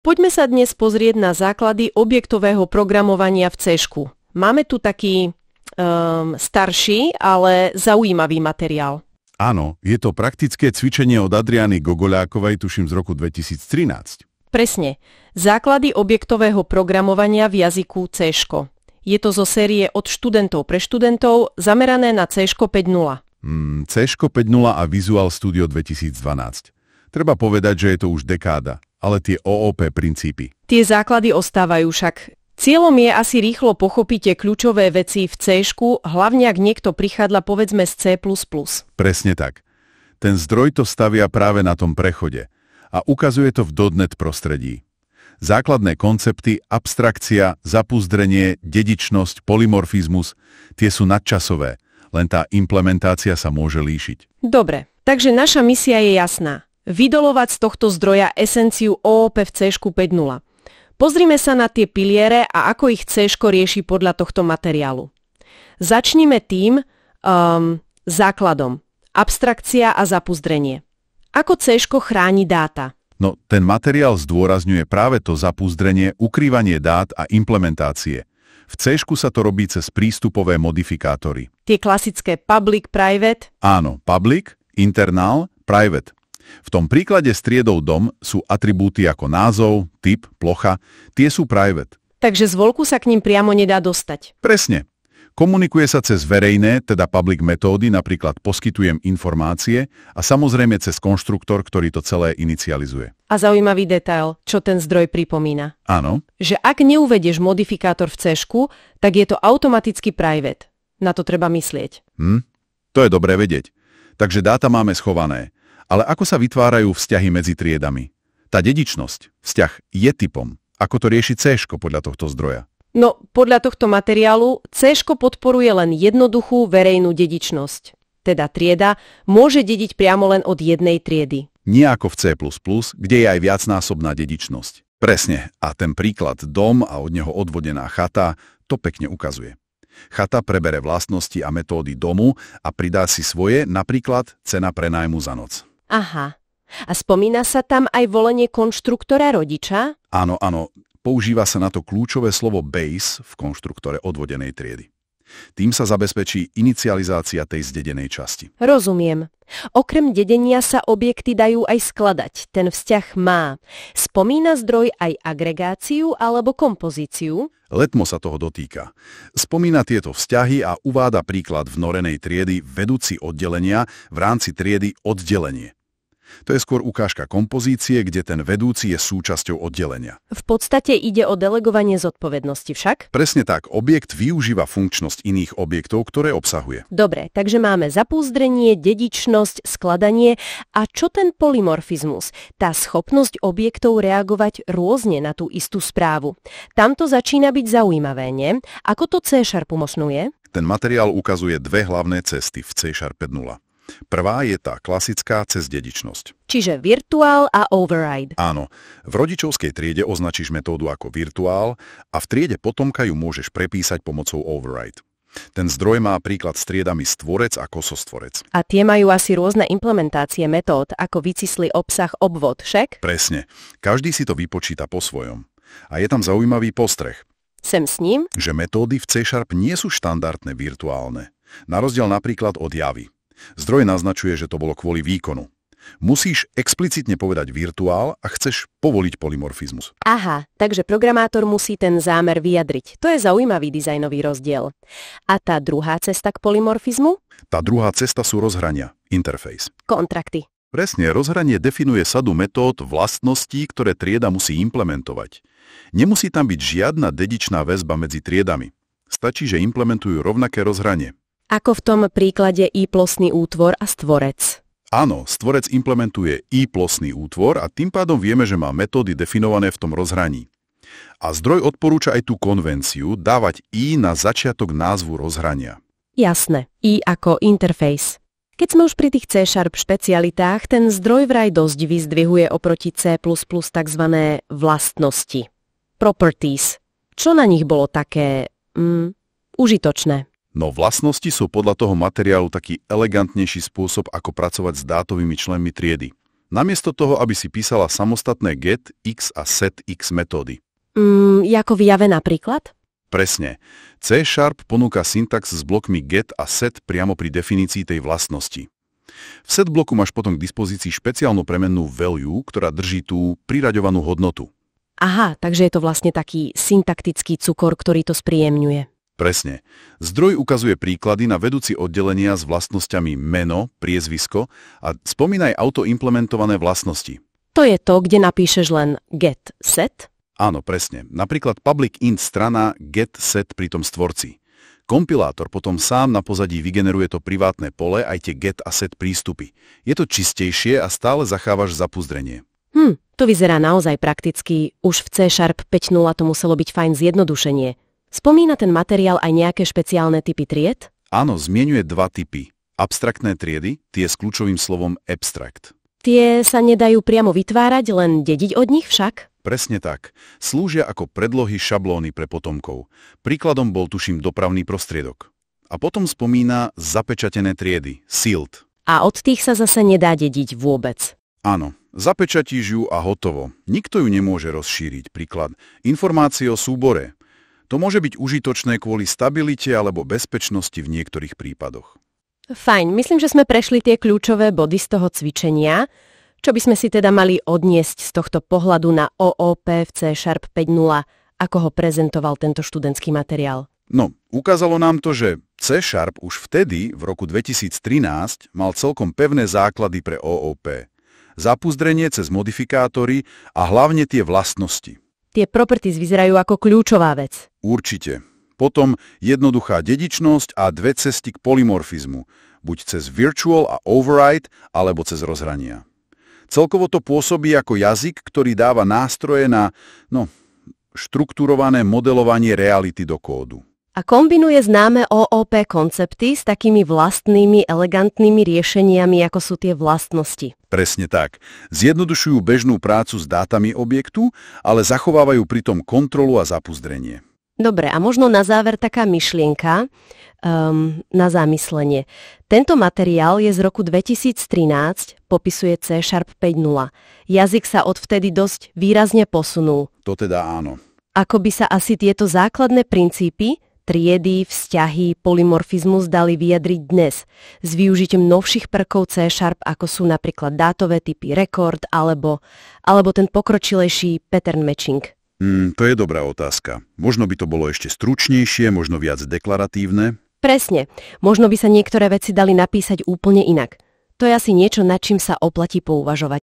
Poďme sa dnes pozrieť na základy objektového programovania v C-šku. Máme tu taký starší, ale zaujímavý materiál. Áno, je to praktické cvičenie od Adriany Gogoľákovej, tuším z roku 2013. Presne. Základy objektového programovania v jazyku C-ško. Je to zo série Od študentov pre študentov, zamerané na C-ško 5.0. C-ško 5.0 a Visual Studio 2012. Treba povedať, že je to už dekáda. Ale tie OOP princípy. Tie základy ostávajú však. Cieľom je asi rýchlo pochopiť tie kľúčové veci v C-šku, hlavne ak niekto prichádza povedzme z C++. Presne tak. Ten zdroj to stavia práve na tom prechode a ukazuje to v .NET prostredí. Základné koncepty, abstrakcia, zapúzdrenie, dedičnosť, polymorfizmus, tie sú nadčasové, len tá implementácia sa môže líšiť. Dobre, takže naša misia je jasná. Vydolovať z tohto zdroja esenciu OOP v C-šku 5.0. Pozrime sa na tie piliere a ako ich C-ško rieši podľa tohto materiálu. Začnime tým základom. Abstrakcia a zapúzdrenie. Ako C-ško chráni dáta? No, ten materiál zdôrazňuje práve to zapúzdrenie, ukrývanie dát a implementácie. V C-šku sa to robí cez prístupové modifikátory. Tie klasické public, private? Áno, public, internal, private. V tom príklade s triedou dom sú atribúty ako názov, typ, plocha, tie sú private. Takže z voľku sa k ním priamo nedá dostať. Presne. Komunikuje sa cez verejné, teda public metódy, napríklad poskytujem informácie a samozrejme cez konštruktor, ktorý to celé inicializuje. A zaujímavý detail, čo ten zdroj pripomína. Áno. Že ak neuvedieš modifikátor v C-šku, tak je to automaticky private. Na to treba myslieť. To je dobré vedieť. Takže dáta máme schované. Ale ako sa vytvárajú vzťahy medzi triedami? Tá dedičnosť, vzťah je typom. Ako to rieši C-ško podľa tohto zdroja? No, podľa tohto materiálu C-ško podporuje len jednoduchú verejnú dedičnosť. Teda trieda môže dediť priamo len od jednej triedy. Nie ako v C++, kde je aj viacnásobná dedičnosť. Presne. A ten príklad dom a od neho odvodená chata to pekne ukazuje. Chata prebere vlastnosti a metódy domu a pridá si svoje, napríklad cena prenájmu za noc. Aha. A spomína sa tam aj volenie konštruktora rodiča? Áno. Používa sa na to kľúčové slovo base v konštruktore odvodenej triedy. Tým sa zabezpečí inicializácia tej zdedenej časti. Rozumiem. Okrem dedenia sa objekty dajú aj skladať. Ten vzťah má. Spomína zdroj aj agregáciu alebo kompozíciu? Letmo sa toho dotýka. Spomína tieto vzťahy a uváda príklad vnorenej triedy vedúci oddelenia v rámci triedy oddelenie. To je skôr ukážka kompozície, kde ten vedúci je súčasťou oddelenia. V podstate ide o delegovanie zodpovednosti však? Presne tak, objekt využíva funkčnosť iných objektov, ktoré obsahuje. Dobre, takže máme zapúzdrenie, dedičnosť, skladanie a čo ten polymorfizmus? Tá schopnosť objektov reagovať rôzne na tú istú správu. Tam to začína byť zaujímavé, nie? Ako to C# umožňuje? Ten materiál ukazuje dve hlavné cesty v C# 5.0. Prvá je tá klasická cez dedičnosť. Čiže virtuál a override. Áno, v rodičovskej triede označíš metódu ako virtuál a v triede potomka ju môžeš prepísať pomocou override. Ten zdroj má príklad s triedami stvorec a kosostvorec. A tie majú asi rôzne implementácie metód, ako vycislý obsah obvod, však? Presne. Každý si to vypočíta po svojom. A je tam zaujímavý postreh. Sem s ním? Že metódy v C# nie sú štandardné virtuálne. Na rozdiel napríklad od Javy. Zdroj naznačuje, že to bolo kvôli výkonu. Musíš explicitne povedať virtuál a chceš povoliť polymorfizmus. Aha, takže programátor musí ten zámer vyjadriť. To je zaujímavý dizajnový rozdiel. A tá druhá cesta k polymorfizmu? Tá druhá cesta sú rozhrania, interface. Kontrakty. Presne, rozhranie definuje sadu metód, vlastností, ktoré trieda musí implementovať. Nemusí tam byť žiadna dedičná väzba medzi triedami. Stačí, že implementujú rovnaké rozhranie. Ako v tom príklade i-plosný útvor a stvorec. Áno, stvorec implementuje i-plosný útvor a tým pádom vieme, že má metódy definované v tom rozhraní. A zdroj odporúča aj tú konvenciu dávať i na začiatok názvu rozhrania. Jasné, i ako interface. Keď sme už pri tých C# špecialitách, ten zdroj vraj dosť vyzdvihuje oproti C++ tzv. Vlastnosti. Properties. Čo na nich bolo také užitočné? No vlastnosti sú podľa toho materiálu taký elegantnejší spôsob, ako pracovať s dátovými členmi triedy. namiesto toho, aby si písala samostatné get, x a set x metódy. Jako v Jave napríklad? Presne. C# ponúka syntax s blokmi get a set priamo pri definícii tej vlastnosti. V set bloku máš potom k dispozícii špeciálnu premennú value, ktorá drží tú priraďovanú hodnotu. Aha, takže je to vlastne taký syntaktický cukor, ktorý to spríjemňuje. Presne. Zdroj ukazuje príklady na vedúci oddelenia s vlastnosťami meno, priezvisko a spomínaj autoimplementované vlastnosti. To je to, kde napíšeš len get set? Áno, presne. Napríklad public int strana get set pri tom stvorci. Kompilátor potom sám na pozadí vygeneruje to privátne pole aj tie get a set prístupy. Je to čistejšie a stále zachávaš zapuzdrenie. To vyzerá naozaj prakticky. Už v C# 5.0 to muselo byť fajn zjednodušenie. Spomína ten materiál aj nejaké špeciálne typy tried? Áno, zmieňuje dva typy. Abstraktné triedy, tie s kľúčovým slovom abstract. Tie sa nedajú priamo vytvárať, len dediť od nich však? Presne tak. Slúžia ako predlohy šablóny pre potomkov. Príkladom bol tuším dopravný prostriedok. A potom spomína zapečatené triedy, sealed. A od tých sa zase nedá dediť vôbec. Áno, zapečatíš ju a hotovo. Nikto ju nemôže rozšíriť. Príklad, informácie o súbore. To môže byť užitočné kvôli stabilite alebo bezpečnosti v niektorých prípadoch. Fajn, myslím, že sme prešli tie kľúčové body z toho cvičenia. Čo by sme si teda mali odniesť z tohto pohľadu na OOP v C# 5.0, ako ho prezentoval tento študentský materiál? No, ukázalo nám to, že C# už vtedy, v roku 2013, mal celkom pevné základy pre OOP. Zapuzdrenie cez modifikátory a hlavne tie vlastnosti. Tie properties vyzerajú ako kľúčová vec. Určite. Potom jednoduchá dedičnosť a dve cesty k polymorfizmu, buď cez virtual a override, alebo cez rozhrania. Celkovo to pôsobí ako jazyk, ktorý dáva nástroje na, štruktúrované modelovanie reality do kódu. A kombinuje známe OOP koncepty s takými vlastnými, elegantnými riešeniami, ako sú tie vlastnosti. Presne tak. Zjednodušujú bežnú prácu s dátami objektu, ale zachovávajú pritom kontrolu a zapuzdrenie. Dobre, a možno na záver taká myšlienka na zamyslenie. Tento materiál je z roku 2013, popisuje C# 5.0. Jazyk sa odvtedy dosť výrazne posunul. To teda áno. Ako by sa asi tieto základné princípy, triedy, vzťahy, polymorfizmus dali vyjadriť dnes s využitím novších prvkov C#, ako sú napríklad dátové typy record alebo ten pokročilejší pattern matching. To je dobrá otázka. Možno by to bolo ešte stručnejšie, možno viac deklaratívne. Presne. Možno by sa niektoré veci dali napísať úplne inak. To je asi niečo, nad čím sa oplatí pouvažovať.